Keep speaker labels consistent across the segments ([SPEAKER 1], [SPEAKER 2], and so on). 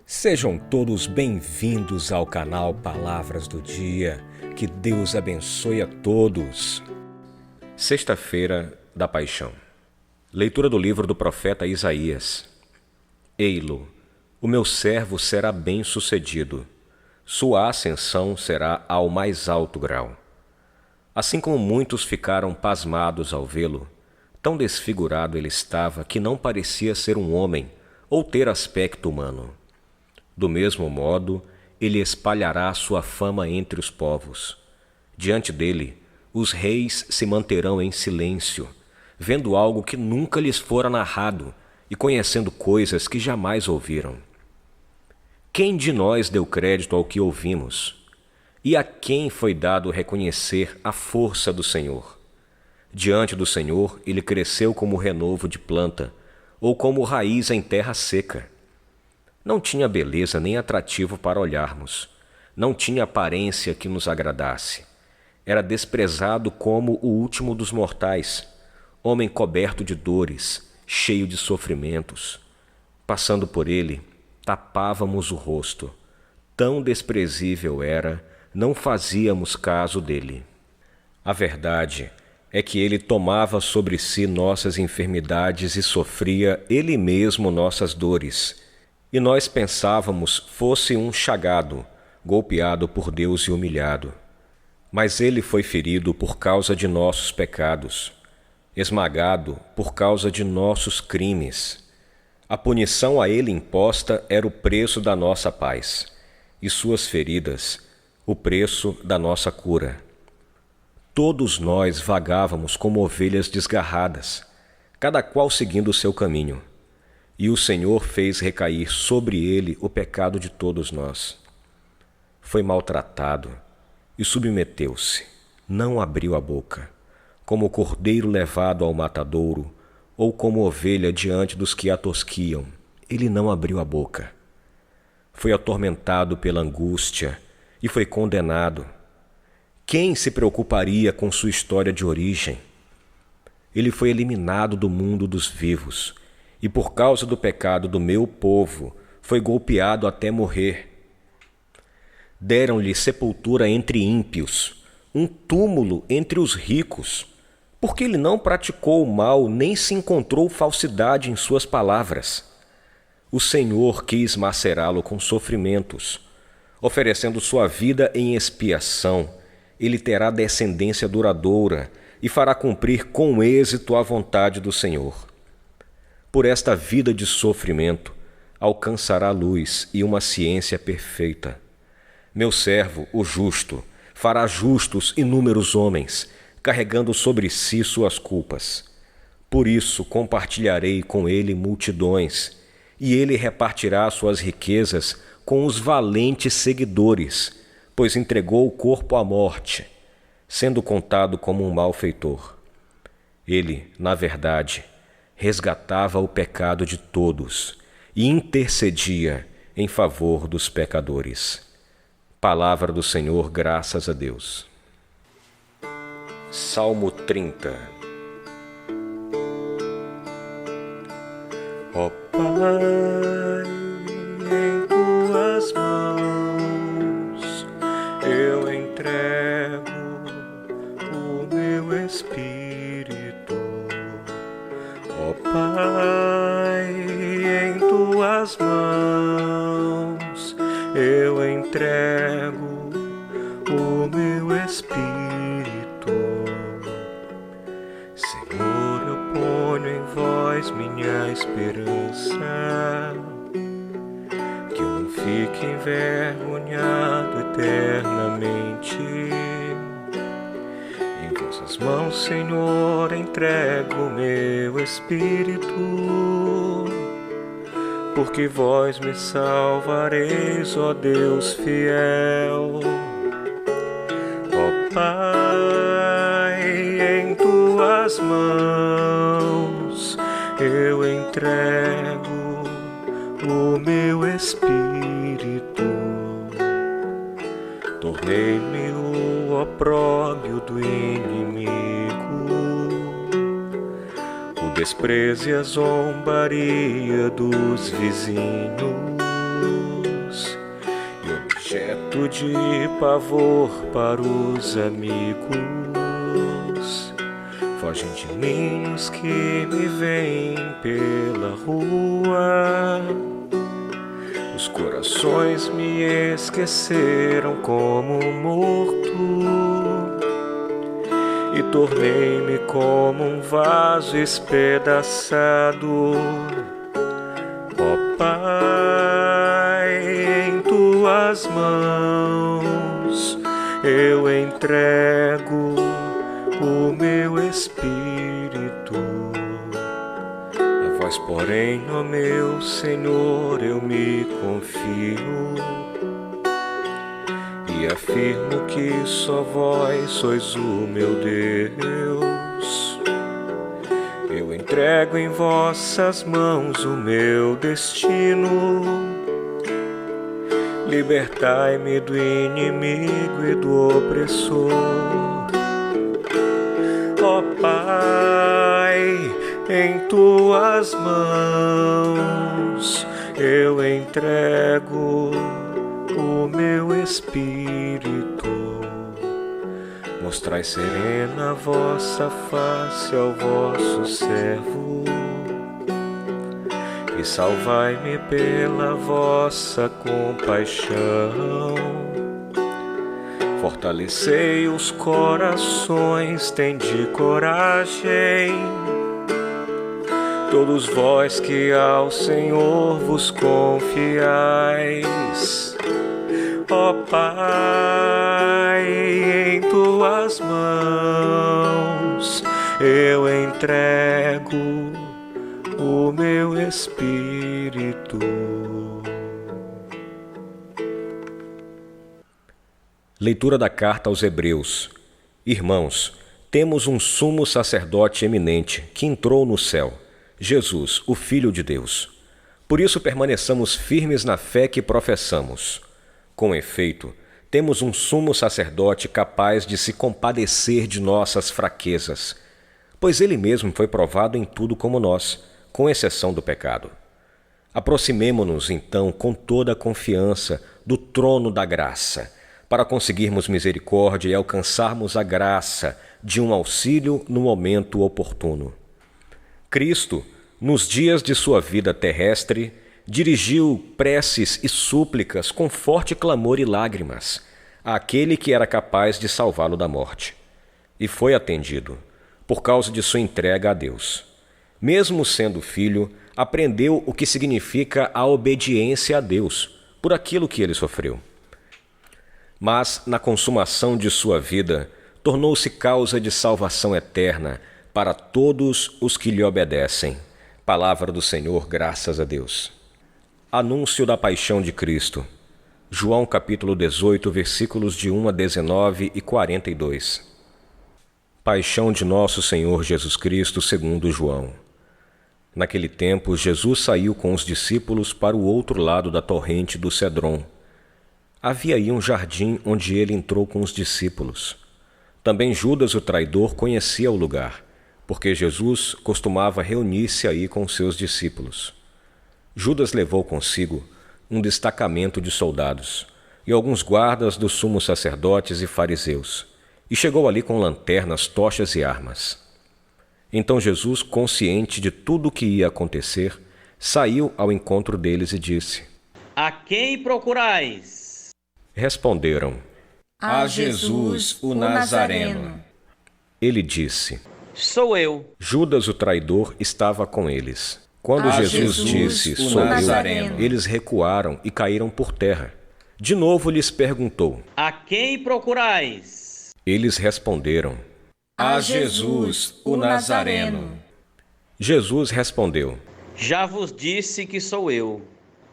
[SPEAKER 1] Sejam todos bem-vindos ao canal Palavras do Dia. Que Deus abençoe a todos. Sexta-feira da Paixão. Leitura do livro do profeta Isaías. Ei-lo, o meu servo será bem-sucedido. Sua ascensão será ao mais alto grau. Assim como muitos ficaram pasmados ao vê-lo, tão desfigurado ele estava que não parecia ser um homem ou ter aspecto humano. Do mesmo modo, ele espalhará sua fama entre os povos. Diante dele, os reis se manterão em silêncio, vendo algo que nunca lhes fora narrado e conhecendo coisas que jamais ouviram. Quem de nós deu crédito ao que ouvimos? E a quem foi dado reconhecer a força do Senhor? Diante do Senhor, ele cresceu como renovo de planta, ou como raiz em terra seca. Não tinha beleza nem atrativo para olharmos. Não tinha aparência que nos agradasse. Era desprezado como o último dos mortais, homem coberto de dores, cheio de sofrimentos. Passando por ele, tapávamos o rosto. Tão desprezível era, não fazíamos caso dele. A verdade é que ele tomava sobre si nossas enfermidades e sofria ele mesmo nossas dores. E nós pensávamos fosse um chagado, golpeado por Deus e humilhado. Mas ele foi ferido por causa de nossos pecados, esmagado por causa de nossos crimes. A punição a ele imposta era o preço da nossa paz, e suas feridas, o preço da nossa cura. Todos nós vagávamos como ovelhas desgarradas, cada qual seguindo o seu caminho. E o Senhor fez recair sobre ele o pecado de todos nós. Foi maltratado e submeteu-se, não abriu a boca, como cordeiro levado ao matadouro, ou como ovelha diante dos que a tosquiam, ele não abriu a boca. Foi atormentado pela angústia e foi condenado. Quem se preocuparia com sua história de origem? Ele foi eliminado do mundo dos vivos, e por causa do pecado do meu povo, foi golpeado até morrer. Deram-lhe sepultura entre ímpios, um túmulo entre os ricos, porque ele não praticou o mal, nem se encontrou falsidade em suas palavras. O Senhor quis macerá-lo com sofrimentos, oferecendo sua vida em expiação. Ele terá descendência duradoura e fará cumprir com êxito a vontade do Senhor. Por esta vida de sofrimento, alcançará luz e uma ciência perfeita. Meu servo, o justo, fará justos inúmeros homens, carregando sobre si suas culpas. Por isso compartilharei com ele multidões, e ele repartirá suas riquezas com os valentes seguidores, pois entregou o corpo à morte, sendo contado como um malfeitor. Ele, na verdade, resgatava o pecado de todos e intercedia em favor dos pecadores. Palavra do Senhor, graças a Deus. Salmo 30. Ó Pai, em tuas mãos eu entrego o meu espírito. Ó Pai, em tuas mãos eu entrego o meu espírito. Senhor, eu ponho em vós minha esperança, que eu não fique envergonhado eternamente. Em vossas mãos, Senhor, entrego meu espírito, porque vós me salvareis, ó Deus fiel. Ó Pai, em tuas mãos eu entrego o meu espírito. Tornei-me o opróbrio do inimigo, o desprezo e a zombaria dos vizinhos. grito de pavor para os amigos. Fogem de mim os que me veem pela rua. Os corações me esqueceram como morto, e tornei-me como um vaso espedaçado. Ó Pai, em tuas mãos eu entrego o meu espírito. A vós, porém, ó meu Senhor, eu me confio e afirmo que só vós sois o meu Deus. Eu entrego em vossas mãos o meu destino. Libertai-me do inimigo e do opressor. Ó Pai, em tuas mãos eu entrego o meu espírito. Mostrai serena a vossa face ao vosso servo e salvai-me pela vossa compaixão. Fortalecei os corações, tende coragem, todos vós que ao Senhor vos confiais. Ó Pai, em tuas mãos eu entrego o meu espírito. Leitura da carta aos Hebreus. Irmãos, temos um sumo sacerdote eminente que entrou no céu, Jesus, o Filho de Deus. Por isso permaneçamos firmes na fé que professamos. Com efeito, temos um sumo sacerdote capaz de se compadecer de nossas fraquezas, pois ele mesmo foi provado em tudo como nós, com exceção do pecado. Aproximemo-nos, então, com toda a confiança do trono da graça, para conseguirmos misericórdia e alcançarmos a graça de um auxílio no momento oportuno. Cristo, nos dias de sua vida terrestre, dirigiu preces e súplicas com forte clamor e lágrimas àquele que era capaz de salvá-lo da morte. E foi atendido, por causa de sua entrega a Deus. Mesmo sendo filho, aprendeu o que significa a obediência a Deus, por aquilo que ele sofreu. Mas, na consumação de sua vida, tornou-se causa de salvação eterna para todos os que lhe obedecem. Palavra do Senhor, graças a Deus. Anúncio da paixão de Cristo. João capítulo 18, versículos de 1 a 19 e 42. Paixão de nosso Senhor Jesus Cristo segundo João. Naquele tempo, Jesus saiu com os discípulos para o outro lado da torrente do Cedron. Havia aí um jardim onde ele entrou com os discípulos. Também Judas, o traidor, conhecia o lugar, porque Jesus costumava reunir-se aí com seus discípulos. Judas levou consigo um destacamento de soldados e alguns guardas dos sumos sacerdotes e fariseus, e chegou ali com lanternas, tochas e armas. Então Jesus, consciente de tudo o que ia acontecer, saiu ao encontro deles e disse:
[SPEAKER 2] A quem procurais?
[SPEAKER 1] Responderam:
[SPEAKER 3] A Jesus, o Nazareno.
[SPEAKER 1] Ele disse:
[SPEAKER 2] Sou eu.
[SPEAKER 1] Judas, o traidor, estava com eles. Quando
[SPEAKER 3] A
[SPEAKER 1] Jesus disse:
[SPEAKER 3] o
[SPEAKER 1] Sou eu,
[SPEAKER 3] Nazareno.
[SPEAKER 1] eles recuaram e caíram por terra. De novo lhes perguntou.
[SPEAKER 2] A quem procurais?
[SPEAKER 1] Eles responderam:
[SPEAKER 3] A Jesus, o Nazareno.
[SPEAKER 1] Jesus respondeu:
[SPEAKER 2] Já vos disse que sou eu.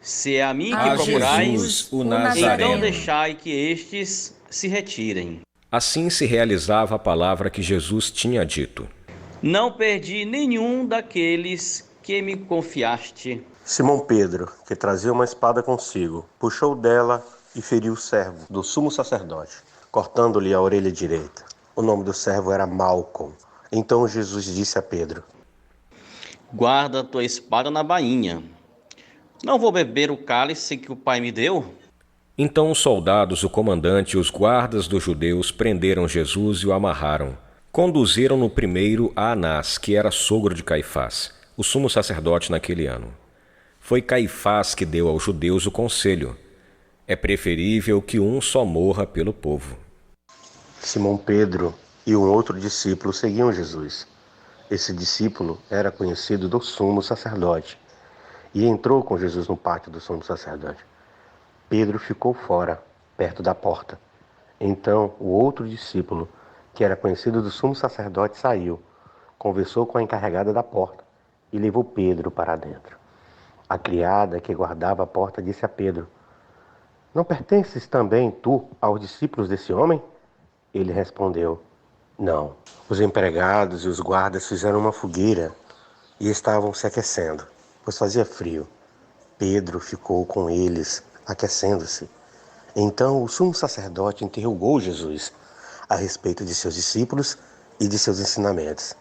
[SPEAKER 2] Se é a mim que
[SPEAKER 3] A
[SPEAKER 2] procurais,
[SPEAKER 3] Jesus, o
[SPEAKER 2] então
[SPEAKER 3] Nazareno.
[SPEAKER 2] deixai que estes se retirem.
[SPEAKER 1] Assim se realizava a palavra que Jesus tinha dito.
[SPEAKER 2] Não perdi nenhum daqueles que me confiaste.
[SPEAKER 4] Simão Pedro, que trazia uma espada consigo, puxou dela e feriu o servo do sumo sacerdote, cortando-lhe a orelha direita. O nome do servo era Malcom. Então Jesus disse a Pedro:
[SPEAKER 2] Guarda tua espada na bainha. Não vou beber o cálice que o Pai me deu?
[SPEAKER 1] Então os soldados, o comandante e os guardas dos judeus prenderam Jesus e o amarraram. Conduziram-no primeiro a Anás, que era sogro de Caifás, o sumo sacerdote naquele ano. Foi Caifás que deu aos judeus o conselho: é preferível que um só morra pelo povo.
[SPEAKER 4] Simão Pedro e um outro discípulo seguiam Jesus. Esse discípulo era conhecido do sumo sacerdote e entrou com Jesus no pátio do sumo sacerdote. Pedro ficou fora, perto da porta. Então o outro discípulo, que era conhecido do sumo sacerdote, saiu, conversou com a encarregada da porta e levou Pedro para dentro. A criada que guardava a porta disse a Pedro: não pertences também tu aos discípulos desse homem? Ele respondeu: não. Os empregados e os guardas fizeram uma fogueira e estavam se aquecendo, pois fazia frio. Pedro ficou com eles, aquecendo-se. Então o sumo sacerdote interrogou Jesus a respeito de seus discípulos e de seus ensinamentos.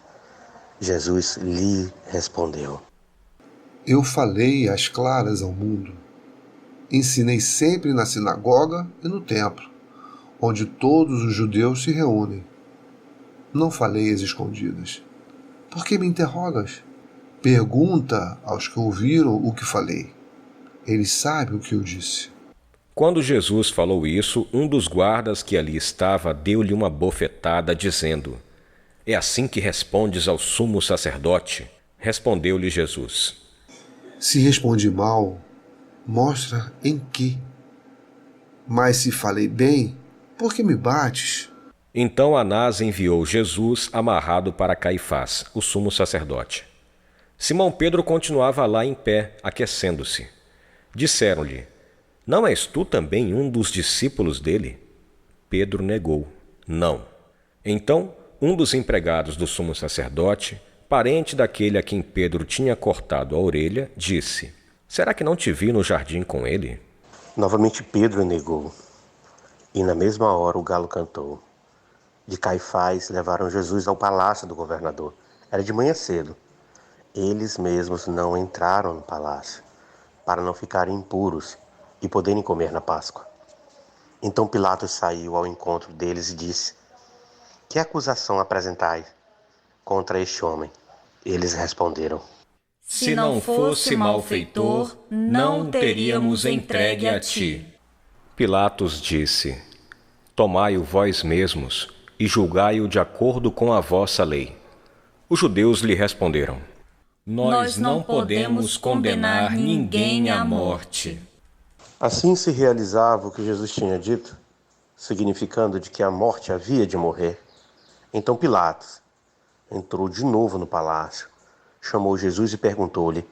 [SPEAKER 4] Jesus lhe respondeu:
[SPEAKER 5] eu falei às claras ao mundo. Ensinei sempre na sinagoga e no templo, onde todos os judeus se reúnem. Não falei às escondidas. Por que me interrogas? Pergunta aos que ouviram o que falei. Eles sabem o que eu disse.
[SPEAKER 1] Quando Jesus falou isso, um dos guardas que ali estava deu-lhe uma bofetada, dizendo: é assim que respondes ao sumo sacerdote? Respondeu-lhe Jesus:
[SPEAKER 5] se respondi mal, mostra em que. Mas se falei bem, por que me bates?
[SPEAKER 1] Então Anás enviou Jesus amarrado para Caifás, o sumo sacerdote. Simão Pedro continuava lá em pé, aquecendo-se. Disseram-lhe: não és tu também um dos discípulos dele? Pedro negou: não. Então um dos empregados do sumo sacerdote, parente daquele a quem Pedro tinha cortado a orelha, disse: será que não te vi no jardim com ele?
[SPEAKER 4] Novamente Pedro negou. E na mesma hora o galo cantou. De Caifás levaram Jesus ao palácio do governador. Era de manhã cedo. Eles mesmos não entraram no palácio, para não ficarem impuros e poderem comer na Páscoa. Então Pilatos saiu ao encontro deles e disse: que acusação apresentais contra este homem? Eles responderam:
[SPEAKER 3] se não fosse malfeitor, não o teríamos entregue a ti.
[SPEAKER 1] Pilatos disse: tomai-o vós mesmos e julgai-o de acordo com a vossa lei. Os judeus lhe responderam:
[SPEAKER 3] nós não podemos condenar ninguém à morte.
[SPEAKER 4] Assim se realizava o que Jesus tinha dito, significando de que a morte havia de morrer. Então Pilatos entrou de novo no palácio, chamou Jesus e perguntou-lhe: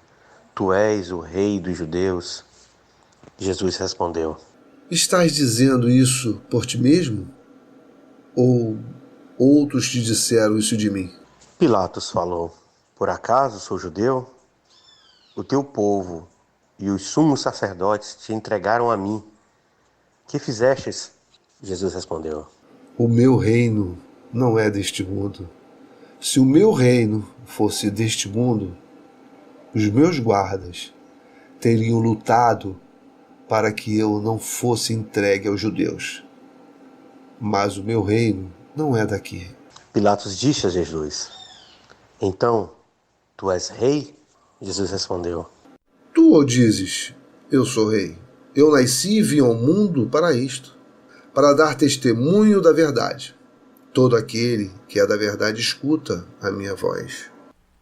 [SPEAKER 4] tu és o rei dos judeus? Jesus respondeu:
[SPEAKER 5] estás dizendo isso por ti mesmo? Ou outros te disseram isso de mim?
[SPEAKER 4] Pilatos falou: por acaso sou judeu? O teu povo e os sumos sacerdotes te entregaram a mim. Que fizestes? Jesus respondeu:
[SPEAKER 5] o meu reino não é deste mundo. Se o meu reino fosse deste mundo, os meus guardas teriam lutado para que eu não fosse entregue aos judeus. Mas o meu reino não é daqui.
[SPEAKER 4] Pilatos disse a Jesus: então, tu és rei? Jesus respondeu:
[SPEAKER 5] tu o dizes, eu sou rei. Eu nasci e vim ao mundo para isto, para dar testemunho da verdade. Todo aquele que é da verdade escuta a minha voz.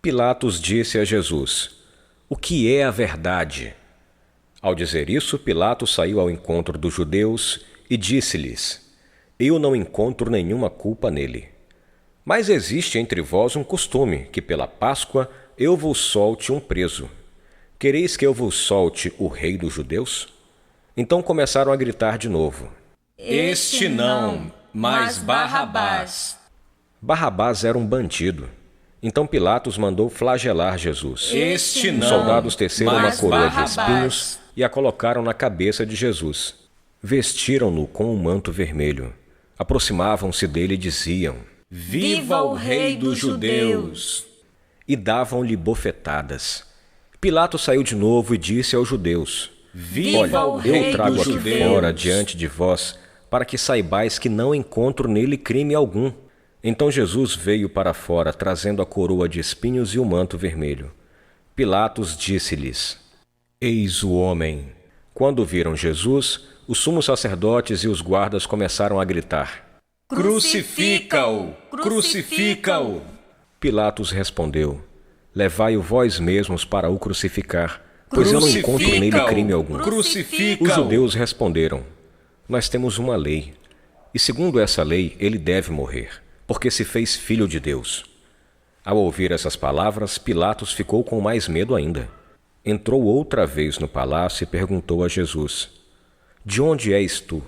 [SPEAKER 1] Pilatos disse a Jesus: o que é a verdade? Ao dizer isso, Pilatos saiu ao encontro dos judeus e disse-lhes: eu não encontro nenhuma culpa nele. Mas existe entre vós um costume, que pela Páscoa eu vos solte um preso. Quereis que eu vos solte o rei dos judeus? Então começaram a gritar de novo:
[SPEAKER 3] este não, mas Barrabás.
[SPEAKER 1] Barrabás era um bandido. Então Pilatos mandou flagelar Jesus.
[SPEAKER 3] Este não,
[SPEAKER 1] os soldados teceram uma coroa
[SPEAKER 3] Barrabás
[SPEAKER 1] de espinhos e a colocaram na cabeça de Jesus. Vestiram-no com um manto vermelho. Aproximavam-se dele e diziam:
[SPEAKER 3] viva o rei dos judeus!
[SPEAKER 1] E davam-lhe bofetadas. Pilatos saiu de novo e disse aos judeus:
[SPEAKER 3] Viva o
[SPEAKER 1] eu
[SPEAKER 3] Rei
[SPEAKER 1] trago
[SPEAKER 3] dos
[SPEAKER 1] aqui
[SPEAKER 3] Judeus.
[SPEAKER 1] fora diante de vós, para que saibais que não encontro nele crime algum. Então Jesus veio para fora, trazendo a coroa de espinhos e o manto vermelho. Pilatos disse-lhes: Eis o homem. Quando viram Jesus, os sumos sacerdotes e os guardas começaram a gritar:
[SPEAKER 3] Crucifica-o! Crucifica-o!
[SPEAKER 1] Pilatos respondeu: Levai-o vós mesmos para o crucificar, pois eu não encontro nele crime algum.
[SPEAKER 3] Crucifica-o!
[SPEAKER 1] Os judeus responderam: Nós temos uma lei, e segundo essa lei ele deve morrer, porque se fez filho de Deus. Ao ouvir essas palavras, Pilatos ficou com mais medo ainda. Entrou outra vez no palácio e perguntou a Jesus: De onde és tu?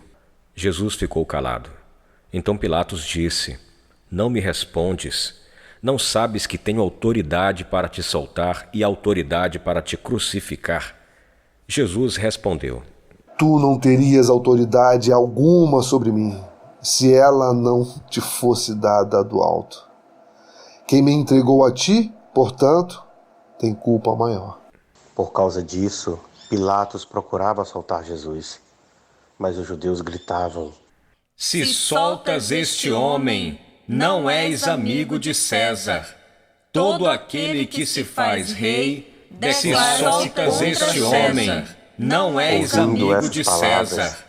[SPEAKER 1] Jesus ficou calado. Então Pilatos disse: Não me respondes? Não sabes que tenho autoridade para te soltar e autoridade para te crucificar? Jesus respondeu:
[SPEAKER 5] Tu não terias autoridade alguma sobre mim, se ela não te fosse dada do alto. Quem me entregou a ti, portanto, tem culpa maior.
[SPEAKER 4] Por causa disso, Pilatos procurava soltar Jesus, mas os judeus gritavam:
[SPEAKER 3] Se soltas este homem, não és amigo de César. Todo aquele que se faz rei, se soltas este homem, não és
[SPEAKER 4] Ouvindo
[SPEAKER 3] amigo de
[SPEAKER 4] essas palavras,
[SPEAKER 3] César.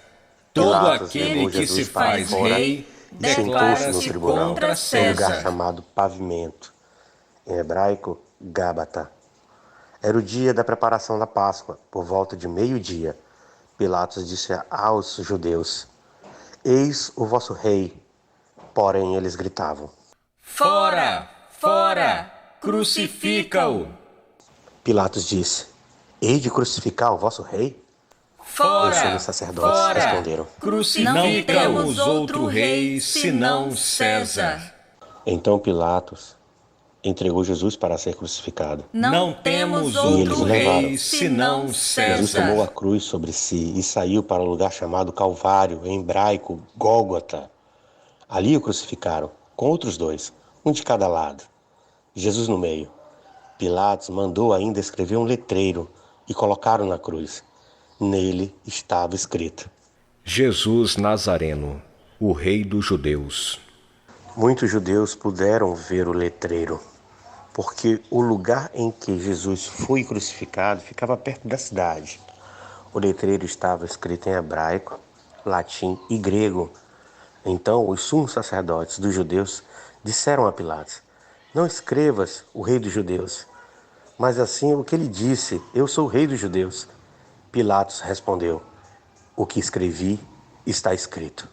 [SPEAKER 3] Todo
[SPEAKER 4] Pilatos
[SPEAKER 3] aquele
[SPEAKER 4] levou
[SPEAKER 3] que
[SPEAKER 4] Jesus
[SPEAKER 3] se
[SPEAKER 4] para
[SPEAKER 3] faz
[SPEAKER 4] fora
[SPEAKER 3] rei,
[SPEAKER 4] e sentou-se no
[SPEAKER 3] declara-se
[SPEAKER 4] tribunal,
[SPEAKER 3] contra
[SPEAKER 4] em lugar
[SPEAKER 3] César.
[SPEAKER 4] chamado Pavimento, em hebraico, Gábata. Era o dia da preparação da Páscoa, por volta de meio-dia. Pilatos disse aos judeus: Eis o vosso rei. Porém, eles gritavam.
[SPEAKER 3] Fora! Fora! Crucifica-o!
[SPEAKER 4] Pilatos disse: Hei de crucificar o vosso rei?
[SPEAKER 3] Fora!
[SPEAKER 4] Os sumos sacerdotes
[SPEAKER 3] Fora!
[SPEAKER 4] responderam.
[SPEAKER 3] Não temos outro rei senão César.
[SPEAKER 4] Então Pilatos entregou Jesus para ser crucificado.
[SPEAKER 3] Não temos
[SPEAKER 4] eles
[SPEAKER 3] outro
[SPEAKER 4] o levaram.
[SPEAKER 3] rei senão
[SPEAKER 4] Jesus tomou a
[SPEAKER 3] César.
[SPEAKER 4] cruz sobre si e saiu para o lugar chamado Calvário, em hebraico, Gólgota. Ali o crucificaram, com outros dois, um de cada lado, Jesus no meio. Pilatos mandou ainda escrever um letreiro e colocaram na cruz. Nele estava escrito:
[SPEAKER 1] Jesus Nazareno, o Rei dos Judeus.
[SPEAKER 4] Muitos judeus puderam ver o letreiro, porque o lugar em que Jesus foi crucificado ficava perto da cidade. O letreiro estava escrito em hebraico, latim e grego. Então os sumos sacerdotes dos judeus disseram a Pilatos: Não escrevas o rei dos judeus, mas assim o que ele disse: Eu sou o rei dos judeus. Pilatos respondeu: O que escrevi está escrito.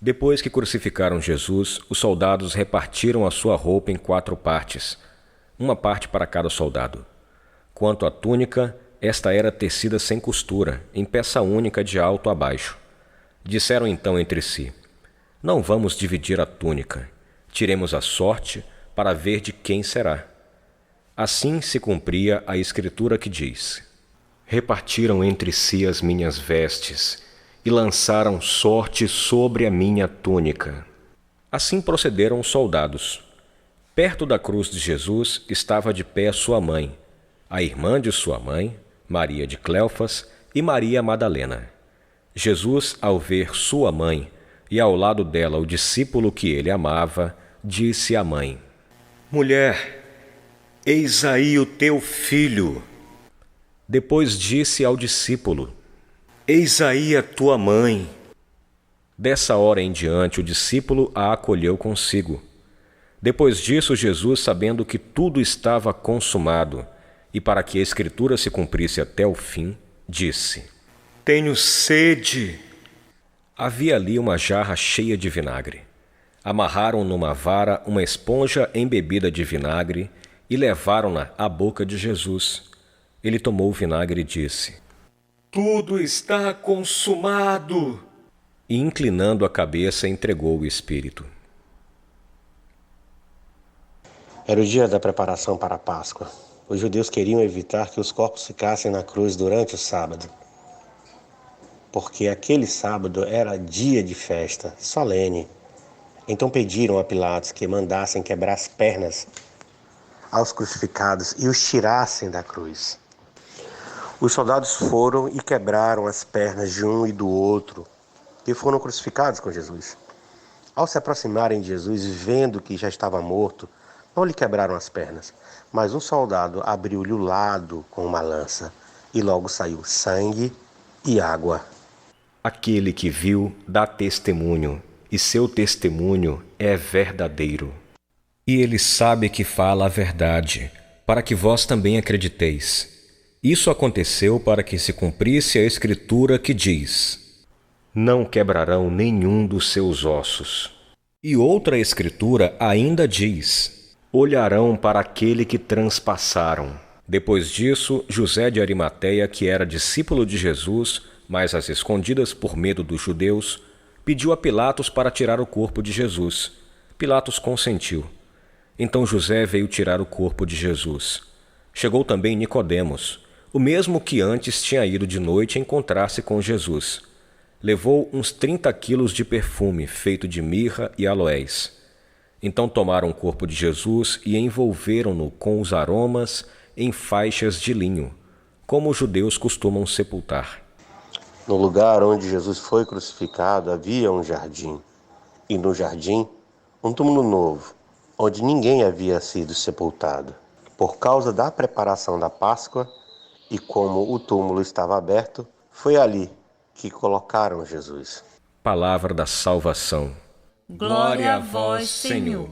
[SPEAKER 1] Depois que crucificaram Jesus, os soldados repartiram a sua roupa em 4 partes, uma parte para cada soldado. Quanto à túnica, esta era tecida sem costura, em peça única de alto a baixo. Disseram então entre si: Não vamos dividir a túnica, tiremos a sorte para ver de quem será. Assim se cumpria a escritura que diz: Repartiram entre si as minhas vestes e lançaram sorte sobre a minha túnica. Assim procederam os soldados. Perto da cruz de Jesus estava de pé sua mãe, a irmã de sua mãe, Maria de Cleofas, e Maria Madalena. Jesus, ao ver sua mãe e ao lado dela o discípulo que ele amava, disse à mãe: Mulher, eis aí o teu filho. Depois disse ao discípulo: Eis aí a tua mãe. Dessa hora em diante o discípulo a acolheu consigo. Depois disso, Jesus, sabendo que tudo estava consumado, e para que a Escritura se cumprisse até o fim, disse: Tenho sede. Havia ali uma jarra cheia de vinagre. Amarraram numa vara uma esponja embebida de vinagre e levaram-na à boca de Jesus. Ele tomou o vinagre e disse: Tudo está consumado. E inclinando a cabeça, entregou o Espírito.
[SPEAKER 4] Era o dia da preparação para a Páscoa. Os judeus queriam evitar que os corpos ficassem na cruz durante o sábado, porque aquele sábado era dia de festa, solene. Então pediram a Pilatos que mandassem quebrar as pernas aos crucificados e os tirassem da cruz. Os soldados foram e quebraram as pernas de um e do outro, que foram crucificados com Jesus. Ao se aproximarem de Jesus, vendo que já estava morto, não lhe quebraram as pernas, mas um soldado abriu-lhe o lado com uma lança, e logo saiu sangue e água.
[SPEAKER 1] Aquele que viu dá testemunho, e seu testemunho é verdadeiro. E ele sabe que fala a verdade, para que vós também acrediteis. Isso aconteceu para que se cumprisse a Escritura que diz: não quebrarão nenhum dos seus ossos. E outra Escritura ainda diz: olharão para aquele que transpassaram. Depois disso, José de Arimateia, que era discípulo de Jesus, mas às escondidas por medo dos judeus, pediu a Pilatos para tirar o corpo de Jesus. Pilatos consentiu. Então José veio tirar o corpo de Jesus. Chegou também Nicodemos, o mesmo que antes tinha ido de noite encontrar-se com Jesus. Levou uns 30 quilos de perfume feito de mirra e aloés. Então tomaram o corpo de Jesus e envolveram-no com os aromas em faixas de linho, como os judeus costumam sepultar.
[SPEAKER 4] No lugar onde Jesus foi crucificado havia um jardim, e no jardim um túmulo novo, onde ninguém havia sido sepultado. Por causa da preparação da Páscoa, e como o túmulo estava aberto, foi ali que colocaram Jesus.
[SPEAKER 1] Palavra da salvação.
[SPEAKER 3] Glória a vós, Senhor.